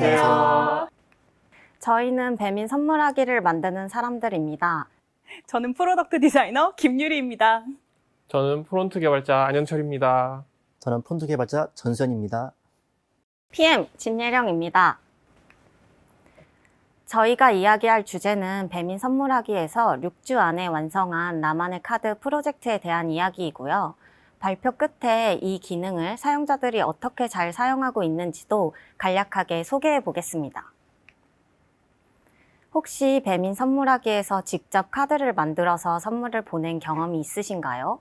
안녕하세요. 저희는 배민 선물하기를 만드는 사람들입니다. 저는 프로덕트 디자이너 김유리입니다. 저는 프론트 개발자 안현철입니다. 저는 폰트 개발자 전수현입니다. PM 진예령입니다. 저희가 이야기할 주제는 배민 선물하기에서 6주 안에 완성한 나만의 카드 프로젝트에 대한 이야기이고요. 발표 끝에 이 기능을 사용자들이 어떻게 잘 사용하고 있는지도 간략하게 소개해 보겠습니다. 혹시 배민 선물하기에서 직접 카드를 만들어서 선물을 보낸 경험이 있으신가요?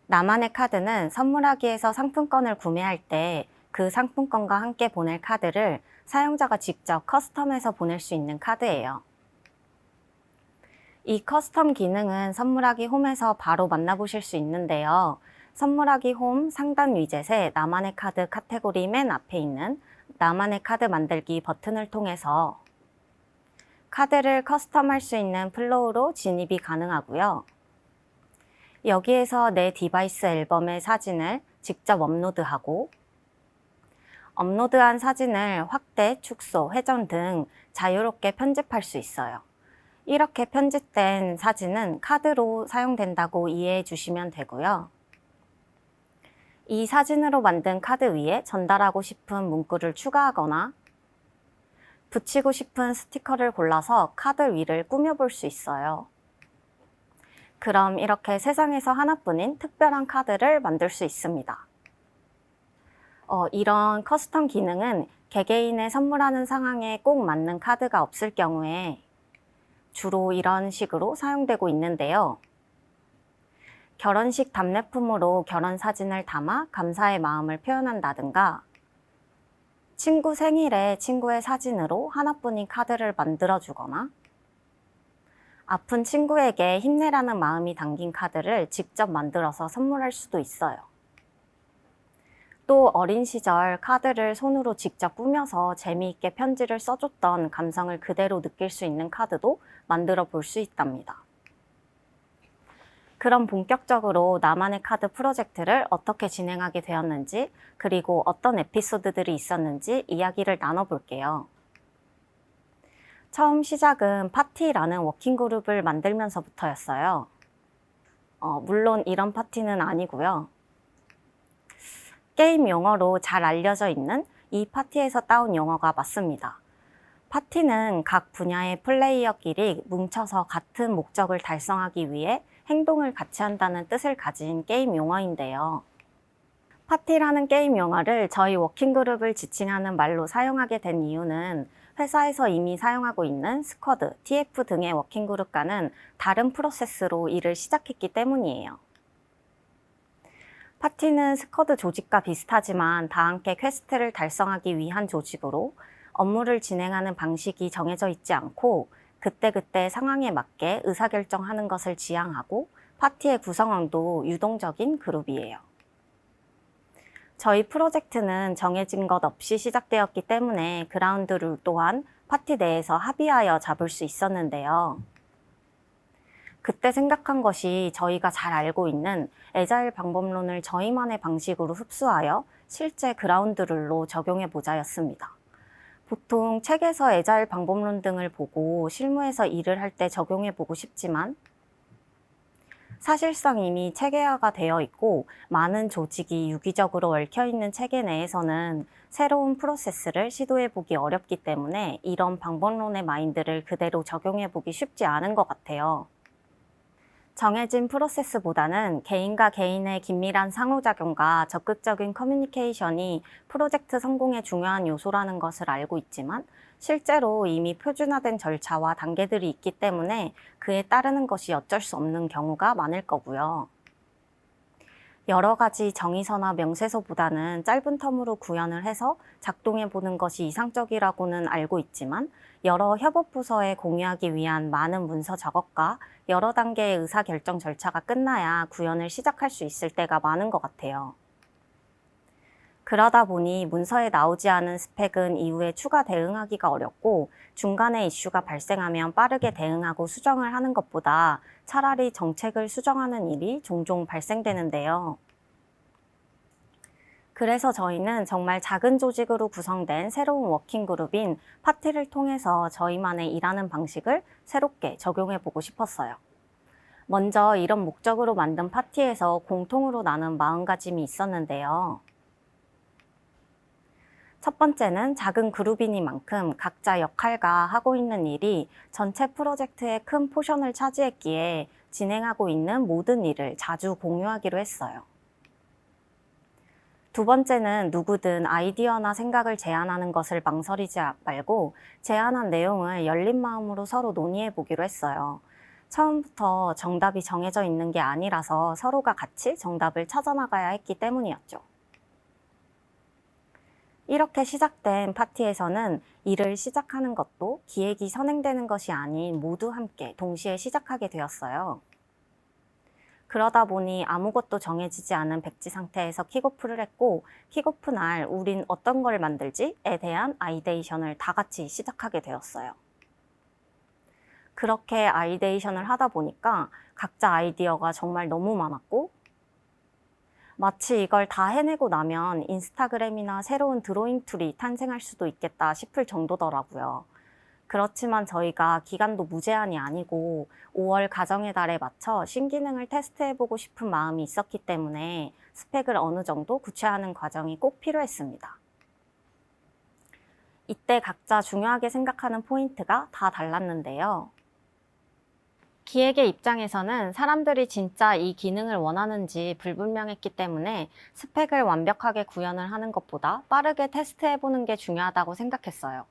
나만의 카드는 선물하기에서 상품권을 구매할 때 그 상품권과 함께 보낼 카드를 사용자가 직접 커스텀해서 보낼 수 있는 카드예요. 이 커스텀 기능은 선물하기 홈에서 바로 만나보실 수 있는데요. 선물하기 홈 상단 위젯에 나만의 카드 카테고리 맨 앞에 있는 나만의 카드 만들기 버튼을 통해서 카드를 커스텀할 수 있는 플로우로 진입이 가능하고요. 여기에서 내 디바이스 앨범의 사진을 직접 업로드하고 업로드한 사진을 확대, 축소, 회전 등 자유롭게 편집할 수 있어요. 이렇게 편집된 사진은 카드로 사용된다고 이해해 주시면 되고요. 이 사진으로 만든 카드 위에 전달하고 싶은 문구를 추가하거나 붙이고 싶은 스티커를 골라서 카드 위를 꾸며볼 수 있어요. 그럼 이렇게 세상에서 하나뿐인 특별한 카드를 만들 수 있습니다. 이런 커스텀 기능은 개개인의 선물하는 상황에 꼭 맞는 카드가 없을 경우에 주로 이런 식으로 사용되고 있는데요. 결혼식 답례품으로 결혼 사진을 담아 감사의 마음을 표현한다든가 친구 생일에 친구의 사진으로 하나뿐인 카드를 만들어주거나 아픈 친구에게 힘내라는 마음이 담긴 카드를 직접 만들어서 선물할 수도 있어요. 또 어린 시절 카드를 손으로 직접 꾸며서 재미있게 편지를 써줬던 감성을 그대로 느낄 수 있는 카드도 만들어 볼 수 있답니다. 그럼 본격적으로 나만의 카드 프로젝트를 어떻게 진행하게 되었는지, 그리고 어떤 에피소드들이 있었는지 이야기를 나눠볼게요. 처음 시작은 파티라는 워킹그룹을 만들면서부터였어요. 물론 이런 파티는 아니고요. 게임 용어로 잘 알려져 있는 이 파티에서 따온 용어가 맞습니다. 파티는 각 분야의 플레이어끼리 뭉쳐서 같은 목적을 달성하기 위해 행동을 같이 한다는 뜻을 가진 게임 용어인데요. 파티라는 게임 용어를 저희 워킹그룹을 지칭하는 말로 사용하게 된 이유는 회사에서 이미 사용하고 있는 스쿼드, TF 등의 워킹그룹과는 다른 프로세스로 일을 시작했기 때문이에요. 파티는 스쿼드 조직과 비슷하지만 다 함께 퀘스트를 달성하기 위한 조직으로 업무를 진행하는 방식이 정해져 있지 않고 그때그때 상황에 맞게 의사결정하는 것을 지향하고 파티의 구성원도 유동적인 그룹이에요. 저희 프로젝트는 정해진 것 없이 시작되었기 때문에 그라운드 룰 또한 파티 내에서 합의하여 잡을 수 있었는데요. 그때 생각한 것이 저희가 잘 알고 있는 애자일 방법론을 저희만의 방식으로 흡수하여 실제 그라운드 룰로 적용해 보자였습니다. 보통 책에서 애자일 방법론 등을 보고 실무에서 일을 할 때 적용해 보고 싶지만 사실상 이미 체계화가 되어 있고 많은 조직이 유기적으로 얽혀 있는 체계 내에서는 새로운 프로세스를 시도해 보기 어렵기 때문에 이런 방법론의 마인드를 그대로 적용해 보기 쉽지 않은 것 같아요. 정해진 프로세스보다는 개인과 개인의 긴밀한 상호작용과 적극적인 커뮤니케이션이 프로젝트 성공의 중요한 요소라는 것을 알고 있지만 실제로 이미 표준화된 절차와 단계들이 있기 때문에 그에 따르는 것이 어쩔 수 없는 경우가 많을 거고요. 여러 가지 정의서나 명세서보다는 짧은 텀으로 구현을 해서 작동해 보는 것이 이상적이라고는 알고 있지만 여러 협업부서에 공유하기 위한 많은 문서 작업과 여러 단계의 의사결정 절차가 끝나야 구현을 시작할 수 있을 때가 많은 것 같아요. 그러다 보니 문서에 나오지 않은 스펙은 이후에 추가 대응하기가 어렵고 중간에 이슈가 발생하면 빠르게 대응하고 수정을 하는 것보다 차라리 정책을 수정하는 일이 종종 발생되는데요. 그래서 저희는 정말 작은 조직으로 구성된 새로운 워킹 그룹인 파티를 통해서 저희만의 일하는 방식을 새롭게 적용해보고 싶었어요. 먼저 이런 목적으로 만든 파티에서 공통으로 나눈 마음가짐이 있었는데요. 첫 번째는 작은 그룹이니만큼 각자 역할과 하고 있는 일이 전체 프로젝트의 큰 포션을 차지했기에 진행하고 있는 모든 일을 자주 공유하기로 했어요. 두 번째는 누구든 아이디어나 생각을 제안하는 것을 망설이지 말고 제안한 내용을 열린 마음으로 서로 논의해 보기로 했어요. 처음부터 정답이 정해져 있는 게 아니라서 서로가 같이 정답을 찾아나가야 했기 때문이었죠. 이렇게 시작된 파티에서는 일을 시작하는 것도 기획이 선행되는 것이 아닌 모두 함께 동시에 시작하게 되었어요. 그러다 보니 아무것도 정해지지 않은 백지 상태에서 킥오프를 했고, 킥오프 날 우린 어떤 걸 만들지에 대한 아이데이션을 다 같이 시작하게 되었어요. 그렇게 아이데이션을 하다 보니까 각자 아이디어가 정말 너무 많았고, 마치 이걸 다 해내고 나면 인스타그램이나 새로운 드로잉 툴이 탄생할 수도 있겠다 싶을 정도더라고요. 그렇지만 저희가 기간도 무제한이 아니고 5월 가정의 달에 맞춰 신기능을 테스트해보고 싶은 마음이 있었기 때문에 스펙을 어느 정도 구체화하는 과정이 꼭 필요했습니다. 이때 각자 중요하게 생각하는 포인트가 다 달랐는데요. 기획의 입장에서는 사람들이 진짜 이 기능을 원하는지 불분명했기 때문에 스펙을 완벽하게 구현을 하는 것보다 빠르게 테스트해보는 게 중요하다고 생각했어요.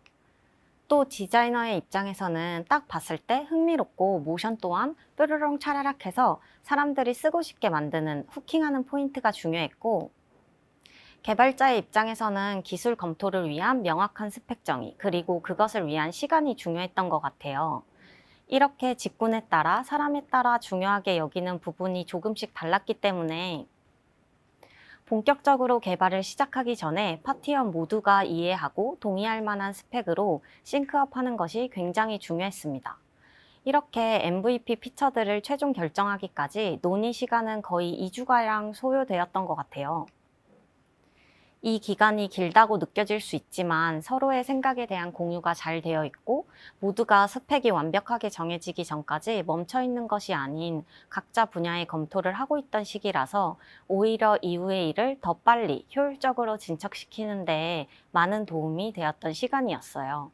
또 디자이너의 입장에서는 딱 봤을 때 흥미롭고 모션 또한 뾰로롱 차라락 해서 사람들이 쓰고 싶게 만드는 후킹하는 포인트가 중요했고, 개발자의 입장에서는 기술 검토를 위한 명확한 스펙 정의, 그리고 그것을 위한 시간이 중요했던 것 같아요. 이렇게 직군에 따라 사람에 따라 중요하게 여기는 부분이 조금씩 달랐기 때문에 본격적으로 개발을 시작하기 전에 파티원 모두가 이해하고 동의할 만한 스펙으로 싱크업하는 것이 굉장히 중요했습니다. 이렇게 MVP 피처들을 최종 결정하기까지 논의 시간은 거의 2주가량 소요되었던 것 같아요. 이 기간이 길다고 느껴질 수 있지만 서로의 생각에 대한 공유가 잘 되어 있고 모두가 스펙이 완벽하게 정해지기 전까지 멈춰 있는 것이 아닌 각자 분야의 검토를 하고 있던 시기라서 오히려 이후의 일을 더 빨리 효율적으로 진척시키는 데 많은 도움이 되었던 시간이었어요.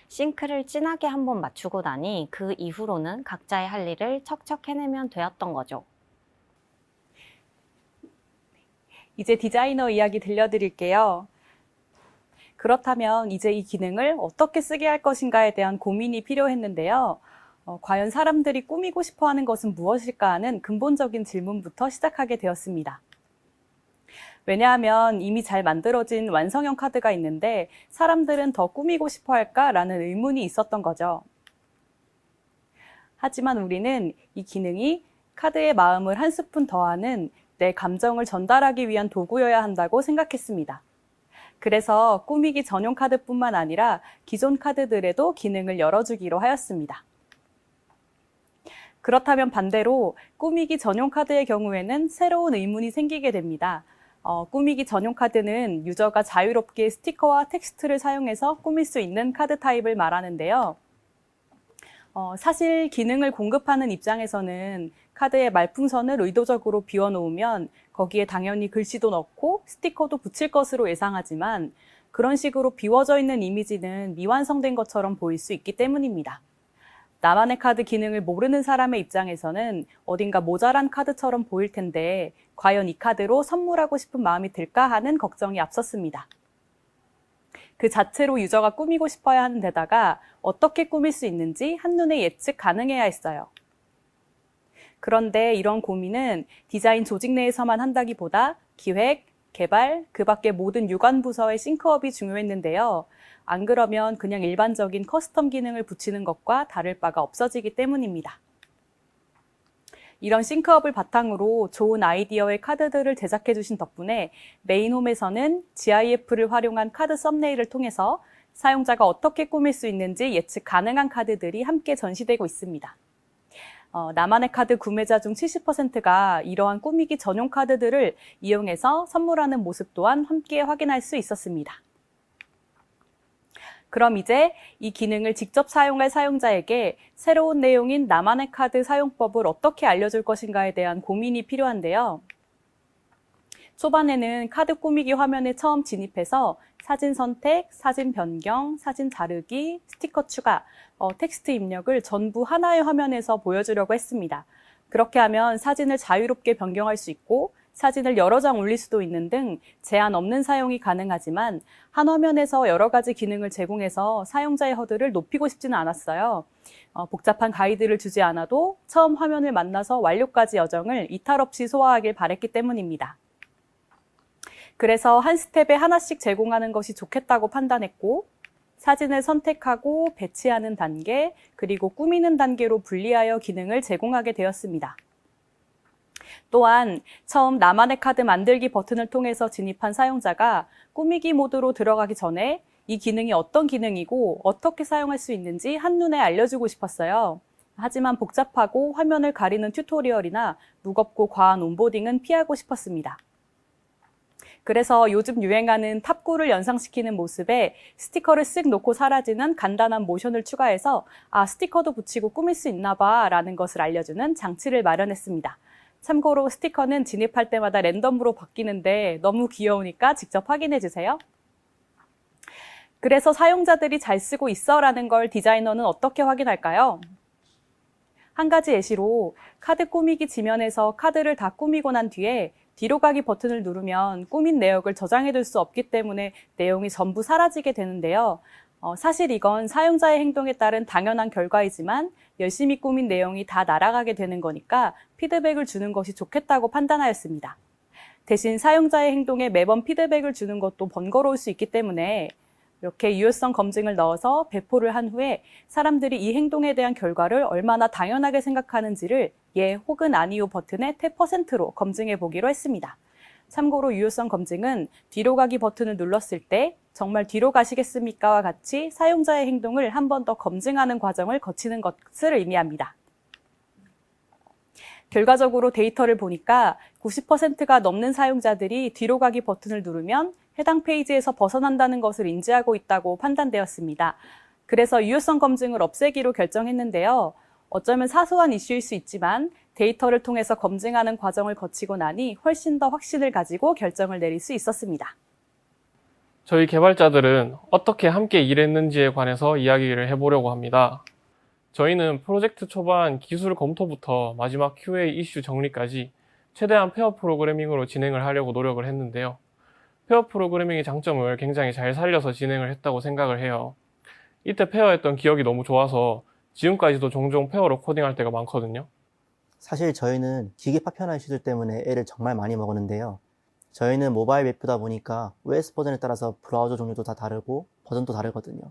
싱크를 진하게 한번 맞추고 나니 그 이후로는 각자의 할 일을 척척 해내면 되었던 거죠. 이제 디자이너 이야기 들려드릴게요. 그렇다면 이제 이 기능을 어떻게 쓰게 할 것인가에 대한 고민이 필요했는데요. 과연 사람들이 꾸미고 싶어 하는 것은 무엇일까 하는 근본적인 질문부터 시작하게 되었습니다. 왜냐하면 이미 잘 만들어진 완성형 카드가 있는데 사람들은 더 꾸미고 싶어 할까라는 의문이 있었던 거죠. 하지만 우리는 이 기능이 카드의 마음을 한 스푼 더하는 내 감정을 전달하기 위한 도구여야 한다고 생각했습니다. 그래서 꾸미기 전용 카드뿐만 아니라 기존 카드들에도 기능을 열어주기로 하였습니다. 그렇다면 반대로 꾸미기 전용 카드의 경우에는 새로운 의문이 생기게 됩니다. 꾸미기 전용 카드는 유저가 자유롭게 스티커와 텍스트를 사용해서 꾸밀 수 있는 카드 타입을 말하는데요. 사실 기능을 공급하는 입장에서는 카드의 말풍선을 의도적으로 비워놓으면 거기에 당연히 글씨도 넣고 스티커도 붙일 것으로 예상하지만 그런 식으로 비워져 있는 이미지는 미완성된 것처럼 보일 수 있기 때문입니다. 나만의 카드 기능을 모르는 사람의 입장에서는 어딘가 모자란 카드처럼 보일 텐데 과연 이 카드로 선물하고 싶은 마음이 들까 하는 걱정이 앞섰습니다. 그 자체로 유저가 꾸미고 싶어야 하는 데다가 어떻게 꾸밀 수 있는지 한눈에 예측 가능해야 했어요. 그런데 이런 고민은 디자인 조직 내에서만 한다기보다 기획, 개발, 그 밖의 모든 유관 부서의 싱크업이 중요했는데요. 안 그러면 그냥 일반적인 커스텀 기능을 붙이는 것과 다를 바가 없어지기 때문입니다. 이런 싱크업을 바탕으로 좋은 아이디어의 카드들을 제작해 주신 덕분에 메인홈에서는 GIF를 활용한 카드 썸네일을 통해서 사용자가 어떻게 꾸밀 수 있는지 예측 가능한 카드들이 함께 전시되고 있습니다. 나만의 카드 구매자 중 70%가 이러한 꾸미기 전용 카드들을 이용해서 선물하는 모습 또한 함께 확인할 수 있었습니다. 그럼 이제 이 기능을 직접 사용할 사용자에게 새로운 내용인 나만의 카드 사용법을 어떻게 알려줄 것인가에 대한 고민이 필요한데요. 초반에는 카드 꾸미기 화면에 처음 진입해서 사진 선택, 사진 변경, 사진 자르기, 스티커 추가, 텍스트 입력을 전부 하나의 화면에서 보여주려고 했습니다. 그렇게 하면 사진을 자유롭게 변경할 수 있고 사진을 여러 장 올릴 수도 있는 등 제한 없는 사용이 가능하지만 한 화면에서 여러 가지 기능을 제공해서 사용자의 허들을 높이고 싶지는 않았어요. 복잡한 가이드를 주지 않아도 처음 화면을 만나서 완료까지 여정을 이탈 없이 소화하길 바랬기 때문입니다. 그래서 한 스텝에 하나씩 제공하는 것이 좋겠다고 판단했고 사진을 선택하고 배치하는 단계, 그리고 꾸미는 단계로 분리하여 기능을 제공하게 되었습니다. 또한 처음 나만의 카드 만들기 버튼을 통해서 진입한 사용자가 꾸미기 모드로 들어가기 전에 이 기능이 어떤 기능이고 어떻게 사용할 수 있는지 한눈에 알려주고 싶었어요. 하지만 복잡하고 화면을 가리는 튜토리얼이나 무겁고 과한 온보딩은 피하고 싶었습니다. 그래서 요즘 유행하는 탑9를 연상시키는 모습에 스티커를 쓱 놓고 사라지는 간단한 모션을 추가해서 스티커도 붙이고 꾸밀 수 있나 봐 라는 것을 알려주는 장치를 마련했습니다. 참고로 스티커는 진입할 때마다 랜덤으로 바뀌는데 너무 귀여우니까 직접 확인해 주세요. 그래서 사용자들이 잘 쓰고 있어 라는 걸 디자이너는 어떻게 확인할까요? 한 가지 예시로 카드 꾸미기 지면에서 카드를 다 꾸미고 난 뒤에 뒤로 가기 버튼을 누르면 꾸민 내역을 저장해둘 수 없기 때문에 내용이 전부 사라지게 되는데요. 사실 이건 사용자의 행동에 따른 당연한 결과이지만 열심히 꾸민 내용이 다 날아가게 되는 거니까 피드백을 주는 것이 좋겠다고 판단하였습니다. 대신 사용자의 행동에 매번 피드백을 주는 것도 번거로울 수 있기 때문에 이렇게 유효성 검증을 넣어서 배포를 한 후에 사람들이 이 행동에 대한 결과를 얼마나 당연하게 생각하는지를 예 혹은 아니요 버튼의 탭 %로 검증해 보기로 했습니다. 참고로 유효성 검증은 뒤로 가기 버튼을 눌렀을 때 정말 뒤로 가시겠습니까와 같이 사용자의 행동을 한 번 더 검증하는 과정을 거치는 것을 의미합니다. 결과적으로 데이터를 보니까 90%가 넘는 사용자들이 뒤로 가기 버튼을 누르면 해당 페이지에서 벗어난다는 것을 인지하고 있다고 판단되었습니다. 그래서 유효성 검증을 없애기로 결정했는데요. 어쩌면 사소한 이슈일 수 있지만 데이터를 통해서 검증하는 과정을 거치고 나니 훨씬 더 확신을 가지고 결정을 내릴 수 있었습니다. 저희 개발자들은 어떻게 함께 일했는지에 관해서 이야기를 해보려고 합니다. 저희는 프로젝트 초반 기술 검토부터 마지막 QA 이슈 정리까지 최대한 페어 프로그래밍으로 진행을 하려고 노력을 했는데요. 페어 프로그래밍의 장점을 굉장히 잘 살려서 진행을 했다고 생각을 해요. 이때 페어했던 기억이 너무 좋아서 지금까지도 종종 페어로 코딩할 때가 많거든요. 사실 저희는 기계 파편화 이슈들 때문에 애를 정말 많이 먹었는데요. 저희는 모바일 웹뷰다 보니까 OS 버전에 따라서 브라우저 종류도 다 다르고 버전도 다르거든요.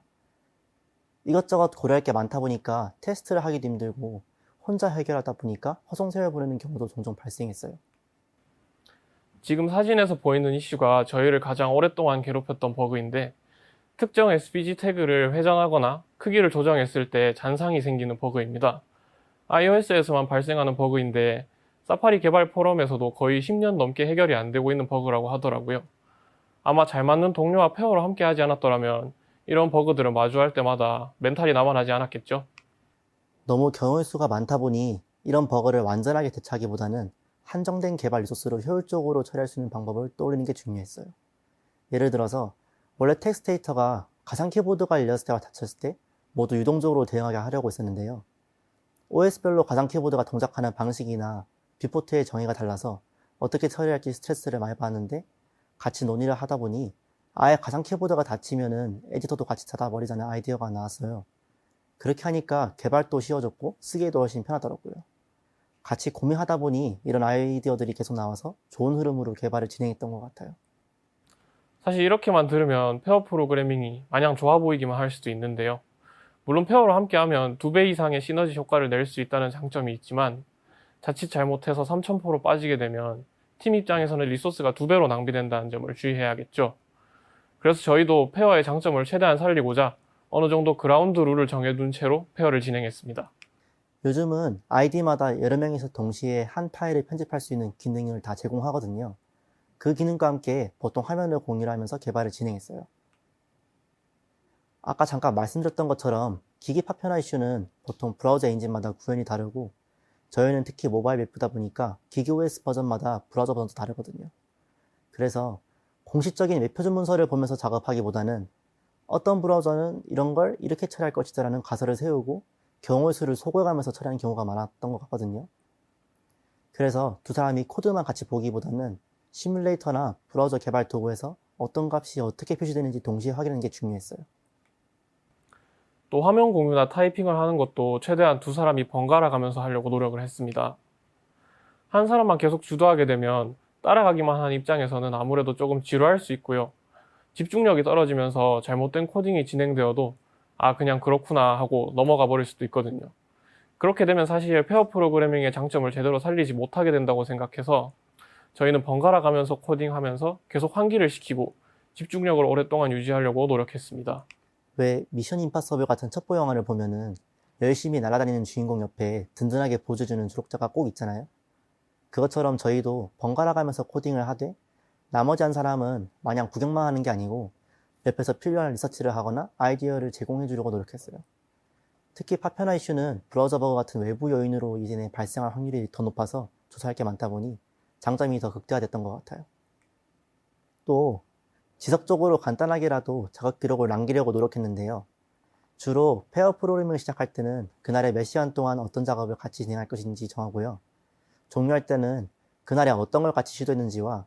이것저것 고려할 게 많다 보니까 테스트를 하기도 힘들고 혼자 해결하다 보니까 허송세월 보내는 경우도 종종 발생했어요. 지금 사진에서 보이는 이슈가 저희를 가장 오랫동안 괴롭혔던 버그인데 특정 SVG 태그를 회전하거나 크기를 조정했을 때 잔상이 생기는 버그입니다. iOS에서만 발생하는 버그인데 사파리 개발 포럼에서도 거의 10년 넘게 해결이 안 되고 있는 버그라고 하더라고요. 아마 잘 맞는 동료와 페어로 함께 하지 않았더라면 이런 버그들을 마주할 때마다 멘탈이 남아나지 않았겠죠? 너무 경우의 수가 많다 보니 이런 버그를 완전하게 대처하기보다는 한정된 개발 리소스로 효율적으로 처리할 수 있는 방법을 떠올리는 게 중요했어요. 예를 들어서 원래 텍스트 에디터가 가상 키보드가 일러스트가 닫혔을 때 모두 유동적으로 대응하게 하려고 했었는데요. OS별로 가상 키보드가 동작하는 방식이나 뷰포트의 정의가 달라서 어떻게 처리할지 스트레스를 많이 받았는데 같이 논의를 하다 보니 아예 가상 키보드가 닫히면은 에디터도 같이 닫아버리자는 아이디어가 나왔어요. 그렇게 하니까 개발도 쉬워졌고 쓰기에도 훨씬 편하더라고요. 같이 고민하다 보니 이런 아이디어들이 계속 나와서 좋은 흐름으로 개발을 진행했던 것 같아요. 사실 이렇게만 들으면 페어 프로그래밍이 마냥 좋아 보이기만 할 수도 있는데요. 물론 페어로 함께하면 2배 이상의 시너지 효과를 낼 수 있다는 장점이 있지만 자칫 잘못해서 3000%로 빠지게 되면 팀 입장에서는 리소스가 2배로 낭비된다는 점을 주의해야겠죠. 그래서 저희도 페어의 장점을 최대한 살리고자 어느 정도 그라운드 룰을 정해둔 채로 페어를 진행했습니다. 요즘은 아이디마다 여러 명이서 동시에 한 파일을 편집할 수 있는 기능을 다 제공하거든요. 그 기능과 함께 보통 화면을 공유를 하면서 개발을 진행했어요. 아까 잠깐 말씀드렸던 것처럼 기기 파편화 이슈는 보통 브라우저 엔진마다 구현이 다르고 저희는 특히 모바일 웹이다 보니까 기기 OS 버전마다 브라우저 버전도 다르거든요. 그래서 공식적인 웹 표준 문서를 보면서 작업하기보다는 어떤 브라우저는 이런 걸 이렇게 처리할 것이다 라는 가설을 세우고 경우의 수를 속여가면서 처리하는 경우가 많았던 것 같거든요. 그래서 두 사람이 코드만 같이 보기보다는 시뮬레이터나 브라우저 개발 도구에서 어떤 값이 어떻게 표시되는지 동시에 확인하는 게 중요했어요. 또 화면 공유나 타이핑을 하는 것도 최대한 두 사람이 번갈아 가면서 하려고 노력을 했습니다. 한 사람만 계속 주도하게 되면 따라가기만 하는 입장에서는 아무래도 조금 지루할 수 있고요. 집중력이 떨어지면서 잘못된 코딩이 진행되어도 그냥 그렇구나 하고 넘어가 버릴 수도 있거든요. 그렇게 되면 사실 페어 프로그래밍의 장점을 제대로 살리지 못하게 된다고 생각해서 저희는 번갈아 가면서 코딩하면서 계속 환기를 시키고 집중력을 오랫동안 유지하려고 노력했습니다. 왜 미션 임파서블 같은 첩보 영화를 보면은 열심히 날아다니는 주인공 옆에 든든하게 보조주는 조력자가 꼭 있잖아요. 그것처럼 저희도 번갈아 가면서 코딩을 하되 나머지 한 사람은 마냥 구경만 하는 게 아니고 옆에서 필요한 리서치를 하거나 아이디어를 제공해 주려고 노력했어요. 특히 파편화 이슈는 브라우저 버그 같은 외부 요인으로 이전에 발생할 확률이 더 높아서 조사할 게 많다 보니 장점이 더 극대화됐던 것 같아요. 또 지속적으로 간단하게라도 작업 기록을 남기려고 노력했는데요. 주로 페어 프로그래밍을 시작할 때는 그날의 몇 시간 동안 어떤 작업을 같이 진행할 것인지 정하고요. 종료할 때는 그날에 어떤 걸 같이 시도했는지와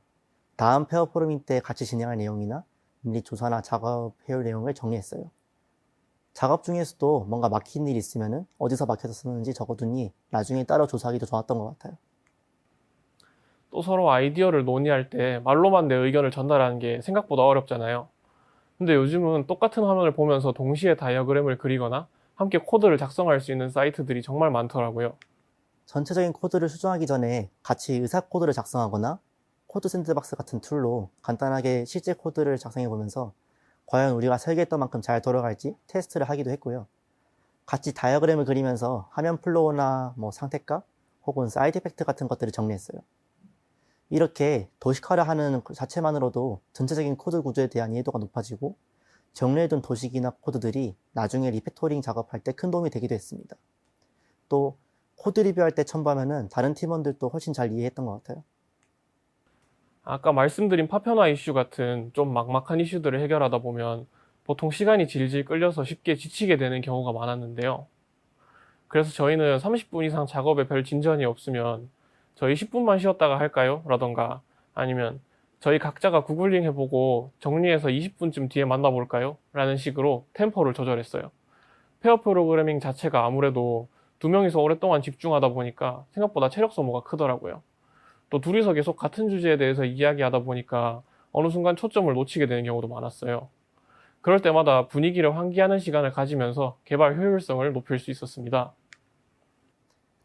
다음 페어 프로그래밍 때 같이 진행할 내용이나 미리 조사나 작업해올 내용을 정리했어요. 작업 중에서도 뭔가 막힌 일이 있으면 어디서 막혀서 쓰는지 적어두니 나중에 따로 조사하기도 좋았던 것 같아요. 또 서로 아이디어를 논의할 때 말로만 내 의견을 전달하는 게 생각보다 어렵잖아요. 근데 요즘은 똑같은 화면을 보면서 동시에 다이어그램을 그리거나 함께 코드를 작성할 수 있는 사이트들이 정말 많더라고요. 전체적인 코드를 수정하기 전에 같이 의사 코드를 작성하거나 코드 샌드박스 같은 툴로 간단하게 실제 코드를 작성해 보면서 과연 우리가 설계했던 만큼 잘 돌아갈지 테스트를 하기도 했고요. 같이 다이어그램을 그리면서 화면 플로우나 상태값 혹은 사이드 이펙트 같은 것들을 정리했어요. 이렇게 도식화를 하는 그 자체만으로도 전체적인 코드 구조에 대한 이해도가 높아지고 정리해둔 도식이나 코드들이 나중에 리팩토링 작업할 때 큰 도움이 되기도 했습니다. 또 코드 리뷰할 때 첨부하면은 다른 팀원들도 훨씬 잘 이해했던 것 같아요. 아까 말씀드린 파편화 이슈 같은 좀 막막한 이슈들을 해결하다 보면 보통 시간이 질질 끌려서 쉽게 지치게 되는 경우가 많았는데요. 그래서 저희는 30분 이상 작업에 별 진전이 없으면 저희 10분만 쉬었다가 할까요? 라던가 아니면 저희 각자가 구글링 해보고 정리해서 20분쯤 뒤에 만나볼까요? 라는 식으로 템포를 조절했어요. 페어 프로그래밍 자체가 아무래도 두 명이서 오랫동안 집중하다 보니까 생각보다 체력 소모가 크더라고요. 또 둘이서 계속 같은 주제에 대해서 이야기하다 보니까 어느 순간 초점을 놓치게 되는 경우도 많았어요. 그럴 때마다 분위기를 환기하는 시간을 가지면서 개발 효율성을 높일 수 있었습니다.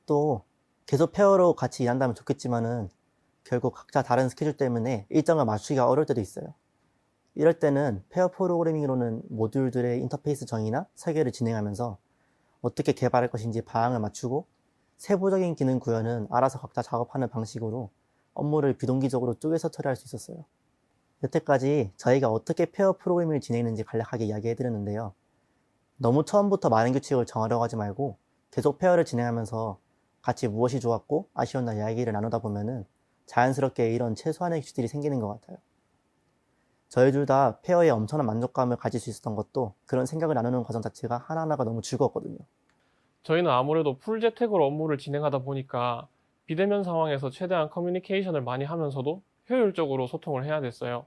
또 계속 페어로 같이 일한다면 좋겠지만은 결국 각자 다른 스케줄 때문에 일정을 맞추기가 어려울 때도 있어요. 이럴 때는 페어 프로그래밍으로는 모듈들의 인터페이스 정의나 설계를 진행하면서 어떻게 개발할 것인지 방향을 맞추고 세부적인 기능 구현은 알아서 각자 작업하는 방식으로 업무를 비동기적으로 쪼개서 처리할 수 있었어요. 여태까지 저희가 어떻게 페어 프로그래밍을 진행했는지 간략하게 이야기해드렸는데요. 너무 처음부터 많은 규칙을 정하려고 하지 말고 계속 페어를 진행하면서 같이 무엇이 좋았고 아쉬웠나 이야기를 나누다 보면은 자연스럽게 이런 최소한의 규칙들이 생기는 것 같아요. 저희 둘 다 페어에 엄청난 만족감을 가질 수 있었던 것도 그런 생각을 나누는 과정 자체가 하나하나가 너무 즐거웠거든요. 저희는 아무래도 풀 재택으로 업무를 진행하다 보니까 비대면 상황에서 최대한 커뮤니케이션을 많이 하면서도 효율적으로 소통을 해야 됐어요.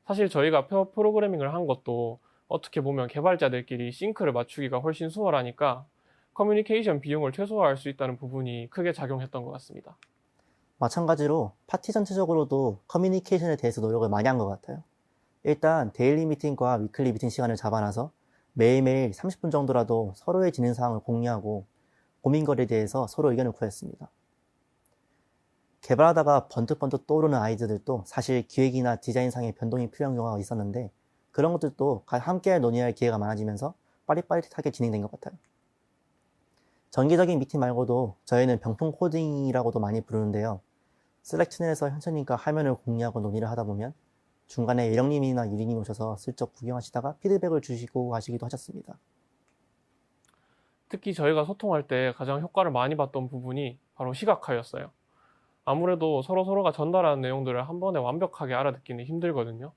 사실 저희가 페어 프로그래밍을 한 것도 어떻게 보면 개발자들끼리 싱크를 맞추기가 훨씬 수월하니까 커뮤니케이션 비용을 최소화할 수 있다는 부분이 크게 작용했던 것 같습니다. 마찬가지로 파티 전체적으로도 커뮤니케이션에 대해서 노력을 많이 한 것 같아요. 일단 데일리 미팅과 위클리 미팅 시간을 잡아놔서 매일매일 30분 정도라도 서로의 진행 사항을 공유하고 고민거리에 대해서 서로 의견을 구했습니다. 개발하다가 번뜩번뜩 떠오르는 아이디어들도 사실 기획이나 디자인상의 변동이 필요한 경우가 있었는데 그런 것들도 함께 논의할 기회가 많아지면서 빠릿빠릿하게 진행된 것 같아요. 정기적인 미팅 말고도 저희는 병풍 코딩이라고도 많이 부르는데요. 슬랙 채널에서 현철님과 화면을 공유하고 논의를 하다 보면 중간에 예령님이나 유리님 오셔서 슬쩍 구경하시다가 피드백을 주시고 가시기도 하셨습니다. 특히 저희가 소통할 때 가장 효과를 많이 봤던 부분이 바로 시각화였어요. 아무래도 서로가 전달하는 내용들을 한 번에 완벽하게 알아듣기는 힘들거든요.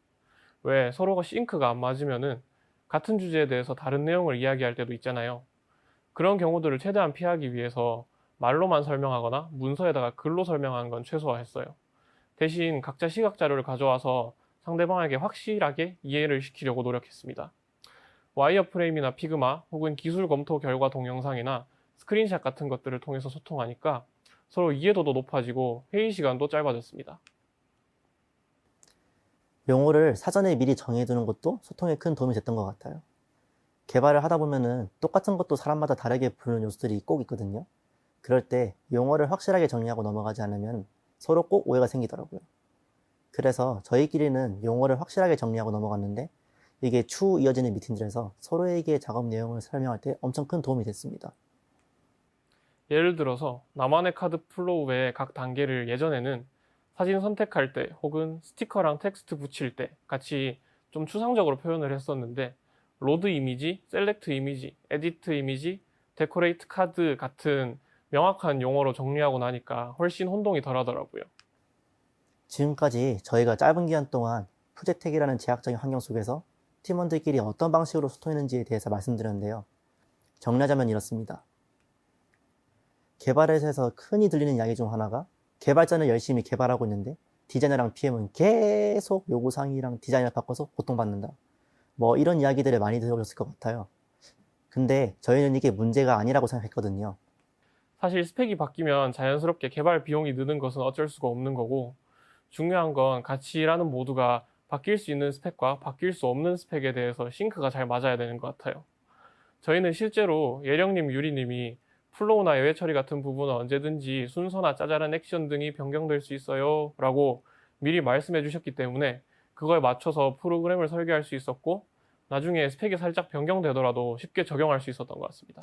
왜 서로가 싱크가 안 맞으면은 같은 주제에 대해서 다른 내용을 이야기할 때도 있잖아요. 그런 경우들을 최대한 피하기 위해서 말로만 설명하거나 문서에다가 글로 설명하는 건 최소화했어요. 대신 각자 시각 자료를 가져와서 상대방에게 확실하게 이해를 시키려고 노력했습니다. 와이어프레임이나 피그마 혹은 기술 검토 결과 동영상이나 스크린샷 같은 것들을 통해서 소통하니까 서로 이해도도 높아지고 회의 시간도 짧아졌습니다. 용어를 사전에 미리 정해두는 것도 소통에 큰 도움이 됐던 것 같아요. 개발을 하다 보면은 똑같은 것도 사람마다 다르게 부르는 요소들이 꼭 있거든요. 그럴 때 용어를 확실하게 정리하고 넘어가지 않으면 서로 꼭 오해가 생기더라고요. 그래서 저희끼리는 용어를 확실하게 정리하고 넘어갔는데 이게 추후 이어지는 미팅들에서 서로에게 작업 내용을 설명할 때 엄청 큰 도움이 됐습니다. 예를 들어서 나만의 카드 플로우의 각 단계를 예전에는 사진 선택할 때 혹은 스티커랑 텍스트 붙일 때 같이 좀 추상적으로 표현을 했었는데 로드 이미지, 셀렉트 이미지, 에디트 이미지, 데코레이트 카드 같은 명확한 용어로 정리하고 나니까 훨씬 혼동이 덜하더라고요. 지금까지 저희가 짧은 기간 동안 프로젝트이라는 제약적인 환경 속에서 팀원들끼리 어떤 방식으로 소통했는지에 대해서 말씀드렸는데요. 정리하자면 이렇습니다. 개발에서 흔히 들리는 이야기 중 하나가 개발자는 열심히 개발하고 있는데 디자이너랑 PM은 계속 요구사항이랑 디자인을 바꿔서 고통받는다. 뭐 이런 이야기들을 많이 들어보셨을 것 같아요. 근데 저희는 이게 문제가 아니라고 생각했거든요. 사실 스펙이 바뀌면 자연스럽게 개발 비용이 느는 것은 어쩔 수가 없는 거고 중요한 건 같이 일하는 모두가 바뀔 수 있는 스펙과 바뀔 수 없는 스펙에 대해서 싱크가 잘 맞아야 되는 것 같아요. 저희는 실제로 예령님, 유리님이 플로우나 예외 처리 같은 부분은 언제든지 순서나 짜잘한 액션 등이 변경될 수 있어요 라고 미리 말씀해 주셨기 때문에 그거에 맞춰서 프로그램을 설계할 수 있었고 나중에 스펙이 살짝 변경되더라도 쉽게 적용할 수 있었던 것 같습니다.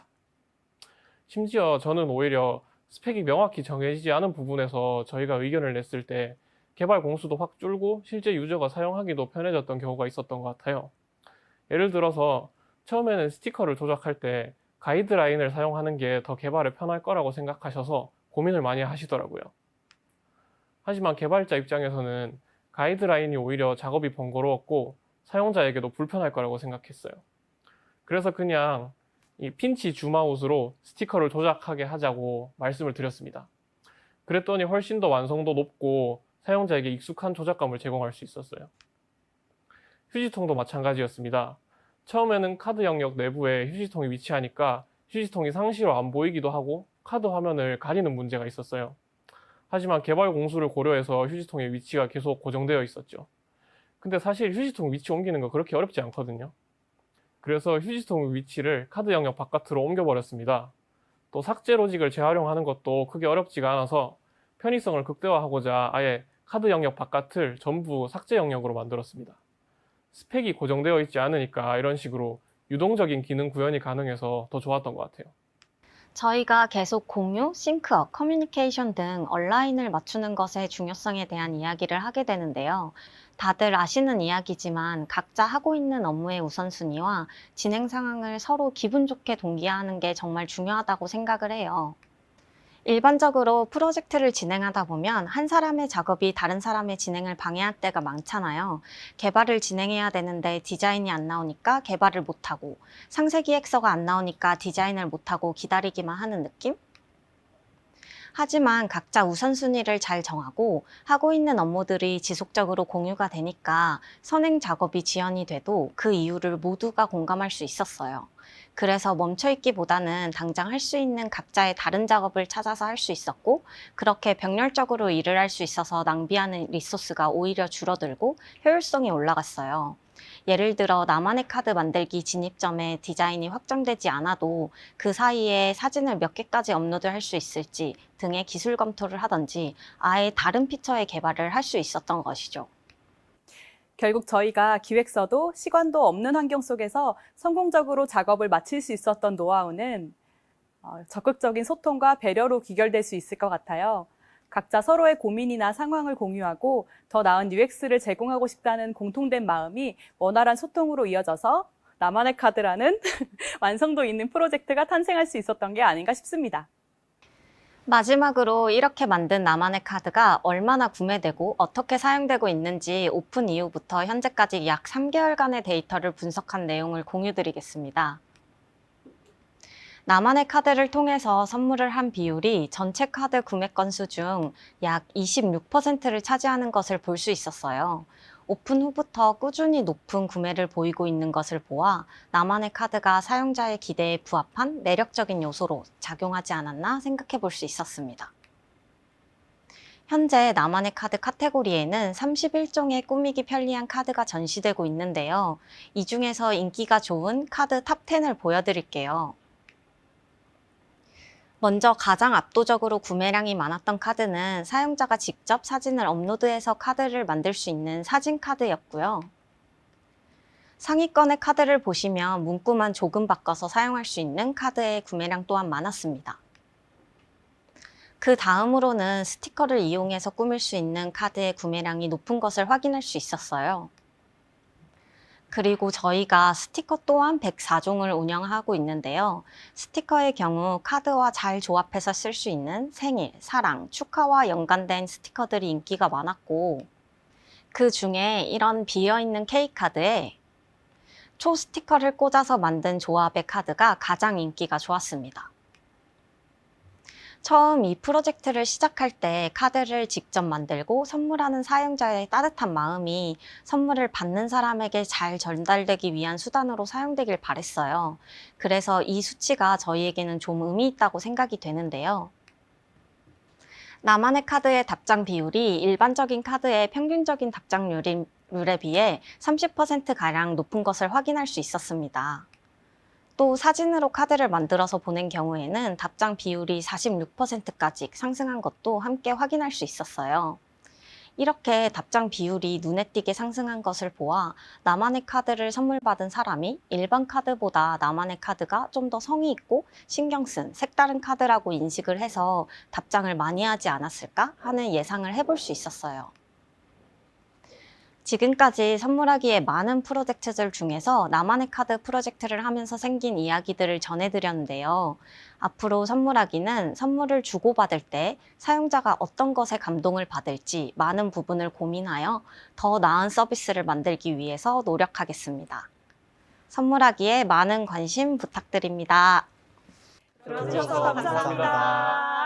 심지어 저는 오히려 스펙이 명확히 정해지지 않은 부분에서 저희가 의견을 냈을 때 개발 공수도 확 줄고 실제 유저가 사용하기도 편해졌던 경우가 있었던 것 같아요. 예를 들어서 처음에는 스티커를 조작할 때 가이드라인을 사용하는 게 더 개발에 편할 거라고 생각하셔서 고민을 많이 하시더라고요. 하지만 개발자 입장에서는 가이드라인이 오히려 작업이 번거로웠고 사용자에게도 불편할 거라고 생각했어요. 그래서 그냥 이 핀치 줌아웃으로 스티커를 조작하게 하자고 말씀을 드렸습니다. 그랬더니 훨씬 더 완성도 높고 사용자에게 익숙한 조작감을 제공할 수 있었어요. 휴지통도 마찬가지였습니다. 처음에는 카드 영역 내부에 휴지통이 위치하니까 휴지통이 상시로 안 보이기도 하고 카드 화면을 가리는 문제가 있었어요. 하지만 개발 공수를 고려해서 휴지통의 위치가 계속 고정되어 있었죠. 근데 사실 휴지통 위치 옮기는 거 그렇게 어렵지 않거든요. 그래서 휴지통 위치를 카드 영역 바깥으로 옮겨버렸습니다. 또 삭제 로직을 재활용하는 것도 크게 어렵지가 않아서 편의성을 극대화하고자 아예 카드 영역 바깥을 전부 삭제 영역으로 만들었습니다. 스펙이 고정되어 있지 않으니까 이런 식으로 유동적인 기능 구현이 가능해서 더 좋았던 것 같아요. 저희가 계속 공유, 싱크업, 커뮤니케이션 등 얼라인을 맞추는 것의 중요성에 대한 이야기를 하게 되는데요. 다들 아시는 이야기지만 각자 하고 있는 업무의 우선순위와 진행 상황을 서로 기분 좋게 동기화하는 게 정말 중요하다고 생각을 해요. 일반적으로 프로젝트를 진행하다 보면 한 사람의 작업이 다른 사람의 진행을 방해할 때가 많잖아요. 개발을 진행해야 되는데 디자인이 안 나오니까 개발을 못하고 상세 기획서가 안 나오니까 디자인을 못하고 기다리기만 하는 느낌? 하지만 각자 우선순위를 잘 정하고 하고 있는 업무들이 지속적으로 공유가 되니까 선행 작업이 지연이 돼도 그 이유를 모두가 공감할 수 있었어요. 그래서 멈춰있기보다는 당장 할 수 있는 각자의 다른 작업을 찾아서 할 수 있었고 그렇게 병렬적으로 일을 할 수 있어서 낭비하는 리소스가 오히려 줄어들고 효율성이 올라갔어요. 예를 들어 나만의 카드 만들기 진입점에 디자인이 확정되지 않아도 그 사이에 사진을 몇 개까지 업로드할 수 있을지 등의 기술 검토를 하던지 아예 다른 피처의 개발을 할 수 있었던 것이죠. 결국 저희가 기획서도 시간도 없는 환경 속에서 성공적으로 작업을 마칠 수 있었던 노하우는 적극적인 소통과 배려로 귀결될 수 있을 것 같아요. 각자 서로의 고민이나 상황을 공유하고 더 나은 UX를 제공하고 싶다는 공통된 마음이 원활한 소통으로 이어져서 나만의 카드라는 완성도 있는 프로젝트가 탄생할 수 있었던 게 아닌가 싶습니다. 마지막으로 이렇게 만든 나만의 카드가 얼마나 구매되고 어떻게 사용되고 있는지 오픈 이후부터 현재까지 약 3개월간의 데이터를 분석한 내용을 공유드리겠습니다. 나만의 카드를 통해서 선물을 한 비율이 전체 카드 구매 건수 중 약 26%를 차지하는 것을 볼 수 있었어요. 오픈 후부터 꾸준히 높은 구매를 보이고 있는 것을 보아 나만의 카드가 사용자의 기대에 부합한 매력적인 요소로 작용하지 않았나 생각해 볼 수 있었습니다. 현재 나만의 카드 카테고리에는 31종의 꾸미기 편리한 카드가 전시되고 있는데요. 이 중에서 인기가 좋은 카드 탑 10을 보여드릴게요. 먼저 가장 압도적으로 구매량이 많았던 카드는 사용자가 직접 사진을 업로드해서 카드를 만들 수 있는 사진 카드였고요. 상위권의 카드를 보시면 문구만 조금 바꿔서 사용할 수 있는 카드의 구매량 또한 많았습니다. 그 다음으로는 스티커를 이용해서 꾸밀 수 있는 카드의 구매량이 높은 것을 확인할 수 있었어요. 그리고 저희가 스티커 또한 104종을 운영하고 있는데요. 스티커의 경우 카드와 잘 조합해서 쓸 수 있는 생일, 사랑, 축하와 연관된 스티커들이 인기가 많았고, 그 중에 이런 비어있는 K카드에 초 스티커를 꽂아서 만든 조합의 카드가 가장 인기가 좋았습니다. 처음 이 프로젝트를 시작할 때 카드를 직접 만들고 선물하는 사용자의 따뜻한 마음이 선물을 받는 사람에게 잘 전달되기 위한 수단으로 사용되길 바랬어요. 그래서 이 수치가 저희에게는 좀 의미 있다고 생각이 되는데요. 나만의 카드의 답장 비율이 일반적인 카드의 평균적인 답장률에 비해 30%가량 높은 것을 확인할 수 있었습니다. 또 사진으로 카드를 만들어서 보낸 경우에는 답장 비율이 46%까지 상승한 것도 함께 확인할 수 있었어요. 이렇게 답장 비율이 눈에 띄게 상승한 것을 보아 나만의 카드를 선물 받은 사람이 일반 카드보다 나만의 카드가 좀 더 성의 있고 신경 쓴 색다른 카드라고 인식을 해서 답장을 많이 하지 않았을까 하는 예상을 해볼 수 있었어요. 지금까지 선물하기에 많은 프로젝트들 중에서 나만의 카드 프로젝트를 하면서 생긴 이야기들을 전해드렸는데요. 앞으로 선물하기는 선물을 주고받을 때 사용자가 어떤 것에 감동을 받을지 많은 부분을 고민하여 더 나은 서비스를 만들기 위해서 노력하겠습니다. 선물하기에 많은 관심 부탁드립니다. 들어주셔서 감사합니다.